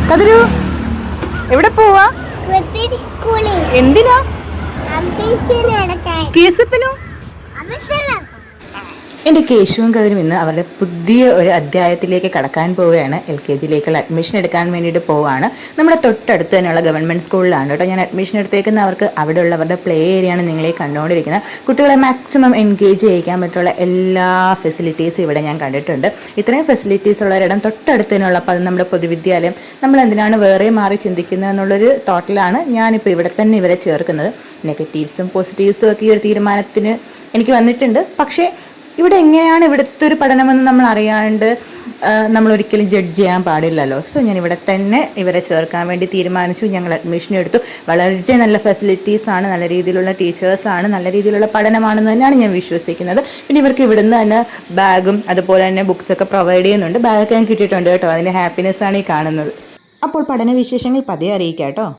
കതിരു എവിടെ പോവാ? എന്തിനാ? കേസപ്പനോ? എൻ്റെ കേശുവും കതിരും ഇന്ന് അവരുടെ പുതിയ ഒരു അധ്യായത്തിലേക്ക് കടക്കാൻ പോവുകയാണ്. LKG-യിലേക്കുള്ള അഡ്മിഷൻ എടുക്കാൻ വേണ്ടിയിട്ട് പോവുകയാണ്. നമ്മുടെ തൊട്ടടുത്ത് തന്നെയുള്ള ഗവൺമെൻറ് സ്കൂളിലാണ് കേട്ടോ ഞാൻ അഡ്മിഷൻ എടുത്തേക്കുന്ന. അവർക്ക് അവിടെ ഉള്ളവരുടെ പ്ലേ ഏരിയയാണ് നിങ്ങളീ കണ്ടുകൊണ്ടിരിക്കുന്നത്. കുട്ടികളെ മാക്സിമം എൻഗേജ് ചെയ്യിക്കാൻ പറ്റുള്ള എല്ലാ ഫെസിലിറ്റീസും ഇവിടെ ഞാൻ കണ്ടിട്ടുണ്ട്. ഇത്രയും ഫെസിലിറ്റീസ് ഉള്ളവരിടം തൊട്ടടുത്ത് തന്നെയുള്ളപ്പോൾ അത് നമ്മുടെ പൊതുവിദ്യാലയം. നമ്മൾ എന്തിനാണ് വേറെ മാറി ചിന്തിക്കുന്നത് എന്നുള്ളൊരു തോട്ടിലാണ് ഞാനിപ്പോൾ ഇവിടെ തന്നെ ഇവരെ ചേർക്കുന്നത്. നെഗറ്റീവ്സും പോസിറ്റീവ്സും ഒക്കെ ഈ ഒരു തീരുമാനത്തിന് എനിക്ക് വന്നിട്ടുണ്ട്. പക്ഷേ ഇവിടെ എങ്ങനെയാണ് ഇവിടുത്തെ ഒരു പഠനമെന്ന് നമ്മൾ അറിയാണ്ട് നമ്മൾ ഒരിക്കലും ജഡ്ജ് ചെയ്യാൻ പാടില്ലല്ലോ. സോ ഞാൻ ഇവിടെ തന്നെ ഇവരെ ചേർക്കാൻ വേണ്ടി തീരുമാനിച്ചു. ഞങ്ങൾ അഡ്മിഷൻ എടുത്തു. വളരെ നല്ല ഫെസിലിറ്റീസാണ്, നല്ല രീതിയിലുള്ള ടീച്ചേഴ്സാണ്, നല്ല രീതിയിലുള്ള പഠനമാണെന്ന് തന്നെയാണ് ഞാൻ വിശ്വസിക്കുന്നത്. പിന്നെ ഇവർക്ക് ഇവിടുന്ന് തന്നെ ബാഗും അതുപോലെ തന്നെ ബുക്സൊക്കെ പ്രൊവൈഡ് ചെയ്യുന്നുണ്ട്. ബാഗൊക്കെ ഞാൻ കിട്ടിയിട്ടുണ്ട് കേട്ടോ. അതിൻ്റെ ഹാപ്പിനെസ്സാണ് ഈ കാണുന്നത്. അപ്പോൾ പഠന വിശേഷങ്ങൾ പതിയെ അറിയിക്കാം കേട്ടോ.